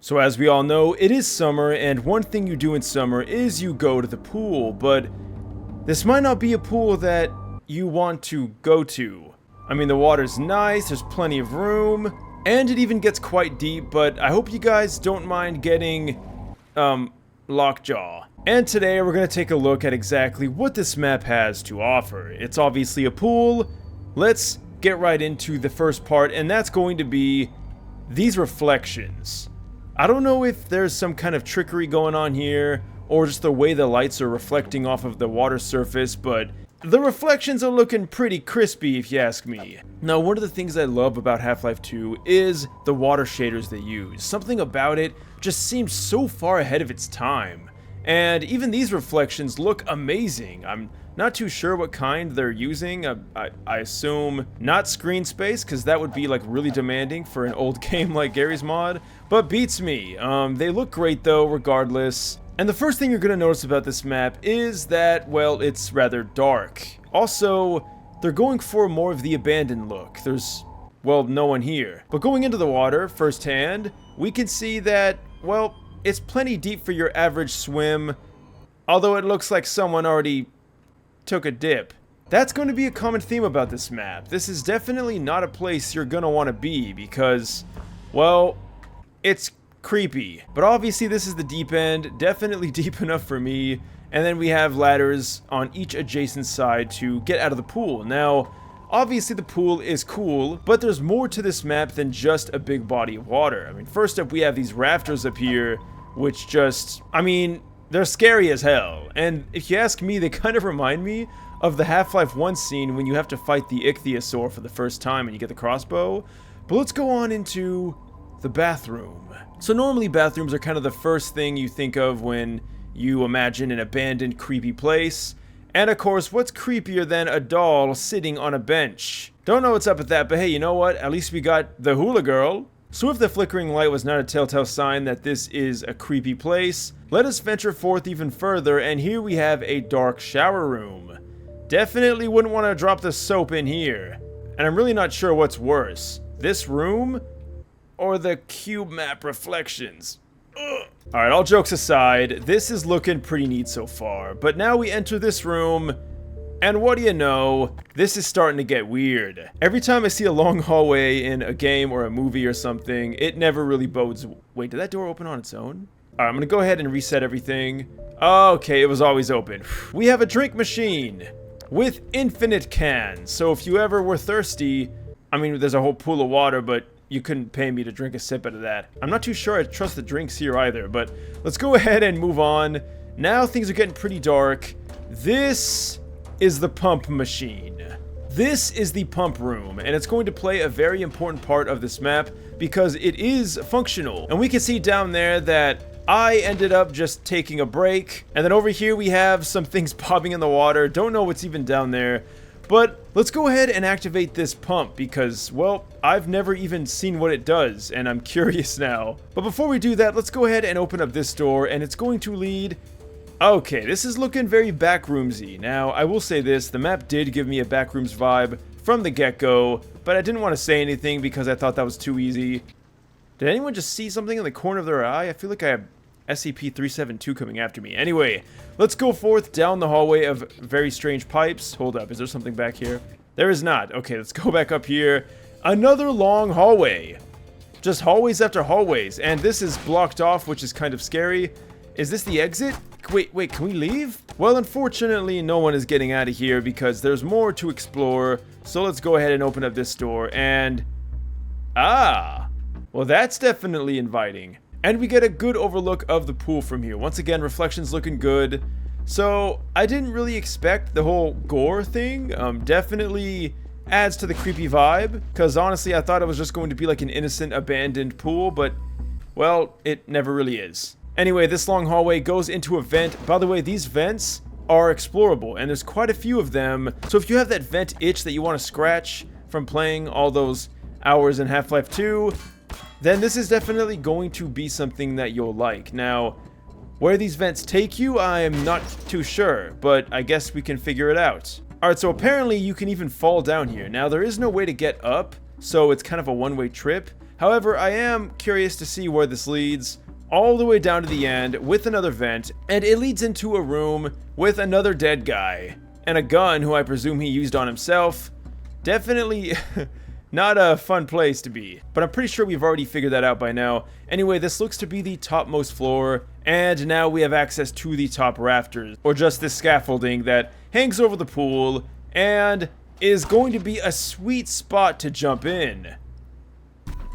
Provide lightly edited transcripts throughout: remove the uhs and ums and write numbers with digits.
So as we all know, it is summer, and one thing you do in summer is you go to the pool, but this might not be a pool that you want to go to. I mean, the water's nice, there's plenty of room, and it even gets quite deep, but I hope you guys don't mind getting, lockjaw. And today we're going to take a look at exactly what this map has to offer. It's obviously a pool. Let's get right into the first part, and that's going to be these reflections. I don't know if there's some kind of trickery going on here, or just the way the lights are reflecting off of the water surface, but the reflections are looking pretty crispy if you ask me. Now, one of the things I love about Half-Life 2 is the water shaders they use. Something about it just seems so far ahead of its time. And even these reflections look amazing. I'm not too sure what kind they're using. I assume not screen space, because that would be like really demanding for an old game like Garry's mod. But beats me. They look great though, regardless. And the first thing you're going to notice about this map is that, well, it's rather dark. Also, they're going for more of the abandoned look. There's, well, no one here. But going into the water firsthand, we can see that, well, it's plenty deep for your average swim, although it looks like someone already took a dip. That's going to be a common theme about this map. This is definitely not a place you're going to want to be because, well, it's creepy. But obviously this is the deep end, definitely deep enough for me. And then we have ladders on each adjacent side to get out of the pool. Now, obviously the pool is cool, but there's more to this map than just a big body of water. I mean, first up we have these rafters up here, which just, I mean, they're scary as hell. And if you ask me, they kind of remind me of the Half-Life 1 scene when you have to fight the ichthyosaur for the first time and you get the crossbow. But let's go on into the bathroom. So normally bathrooms are kind of the first thing you think of when you imagine an abandoned, creepy place. And of course, what's creepier than a doll sitting on a bench? Don't know what's up with that, but hey, you know what? At least we got the hula girl. So if the flickering light was not a telltale sign that this is a creepy place, let us venture forth even further, and here we have a dark shower room. Definitely wouldn't want to drop the soap in here. And I'm really not sure what's worse, this room or the cube map reflections. Alright, all jokes aside, this is looking pretty neat so far, but now we enter this room, and what do you know, this is starting to get weird. Every time I see a long hallway in a game or a movie or something, it never really bodes. Wait, did that door open on its own? Alright, I'm gonna go ahead and reset everything. Okay, it was always open. We have a drink machine with infinite cans, so if you ever were thirsty, I mean, there's a whole pool of water, but you couldn't pay me to drink a sip out of that. I'm not too sure I trust the drinks here either, but let's go ahead and move on. Now things are getting pretty dark. This is the pump machine. This is the pump room, and it's going to play a very important part of this map because it is functional. And we can see down there that I ended up just taking a break. And then over here we have some things popping in the water. Don't know what's even down there. But let's go ahead and activate this pump because, well, I've never even seen what it does, and I'm curious now. But before we do that, let's go ahead and open up this door, and it's going to lead... Okay, this is looking very backroomsy. Now, I will say this, the map did give me a backrooms vibe from the get-go, but I didn't want to say anything because I thought that was too easy. Did anyone just see something in the corner of their eye? I feel like I have SCP-372 coming after me. Anyway, let's go forth down the hallway of very strange pipes. Hold up, is there something back here? There is not. Okay, let's go back up here. Another long hallway. Just hallways after hallways, and this is blocked off, which is kind of scary. Is this the exit? Wait, can we leave? Well, unfortunately, no one is getting out of here because there's more to explore. So let's go ahead and open up this door, and... Ah! Well, that's definitely inviting. And we get a good overlook of the pool from here. Once again, reflections looking good. So, I didn't really expect the whole gore thing. Definitely adds to the creepy vibe. Because honestly, I thought it was just going to be like an innocent, abandoned pool. But, well, it never really is. Anyway, this long hallway goes into a vent. By the way, these vents are explorable. And there's quite a few of them. So if you have that vent itch that you want to scratch from playing all those hours in Half-Life 2... then this is definitely going to be something that you'll like. Now, where these vents take you, I am not too sure, but I guess we can figure it out. Alright, so apparently you can even fall down here. Now, there is no way to get up, so it's kind of a one-way trip, However, I am curious to see where this leads. All the way down to the end with another vent, and it leads into a room with another dead guy and a gun who I presume he used on himself. Definitely not a fun place to be, but I'm pretty sure we've already figured that out by now. Anyway, this looks to be the topmost floor, and now we have access to the top rafters, or just this scaffolding that hangs over the pool and is going to be a sweet spot to jump in.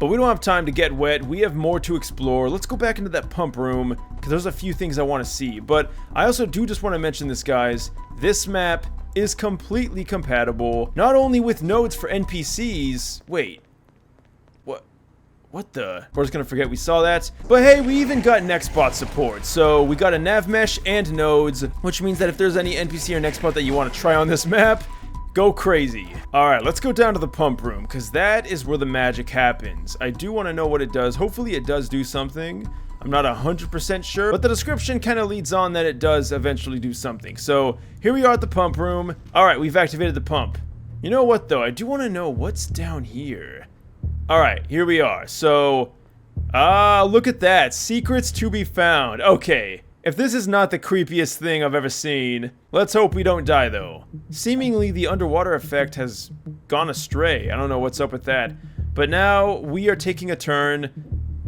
But we don't have time to get wet. We have more to explore. Let's go back into that pump room, because there's a few things I want to see. But I also do just want to mention this, guys. This map is completely compatible, not only with nodes for NPCs. Wait. What the? We're just going to forget we saw that. But hey, we even got Nextbot support. So we got a nav mesh and nodes, which means that if there's any NPC or Nextbot that you want to try on this map, go crazy. Alright, let's go down to the pump room, because that is where the magic happens. I do want to know what it does. Hopefully it does do something. I'm not 100% sure, but the description kind of leads on that it does eventually do something. So, here we are at the pump room. Alright, we've activated the pump. You know what, though? I do want to know what's down here. Alright, here we are. So, look at that. Secrets to be found. Okay. If this is not the creepiest thing I've ever seen, let's hope we don't die, though. Seemingly, the underwater effect has gone astray. I don't know what's up with that. But now, we are taking a turn.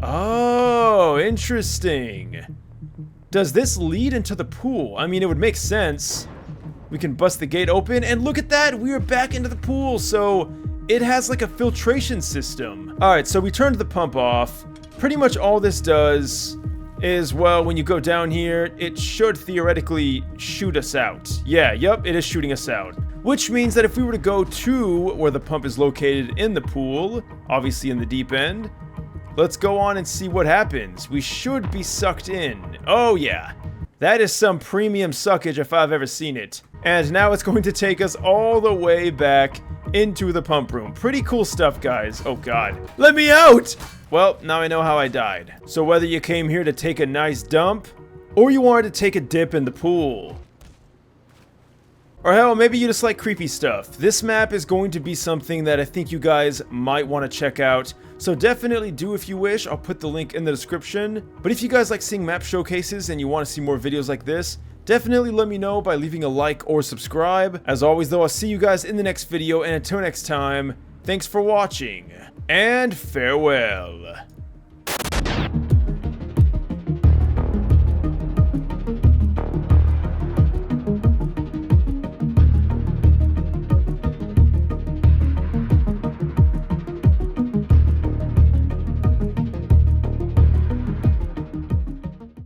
Oh, interesting. Does this lead into the pool? I mean, it would make sense. We can bust the gate open, and look at that! We are back into the pool, so it has like a filtration system. Alright, so we turned the pump off. Pretty much all this does is, well, when you go down here, it should theoretically shoot us out. Yeah, yep, it is shooting us out. Which means that if we were to go to where the pump is located in the pool, obviously in the deep end, let's go on and see what happens. We should be sucked in. Oh yeah, that is some premium suckage if I've ever seen it. And now it's going to take us all the way back into the pump room. Pretty cool stuff, guys. Oh god. Let me out! Well, now I know how I died. So whether you came here to take a nice dump, or you wanted to take a dip in the pool, or hell, maybe you just like creepy stuff, this map is going to be something that I think you guys might want to check out. So definitely do if you wish. I'll put the link in the description. But if you guys like seeing map showcases and you want to see more videos like this, definitely let me know by leaving a like or subscribe. As always though, I'll see you guys in the next video, and until next time, thanks for watching, and farewell.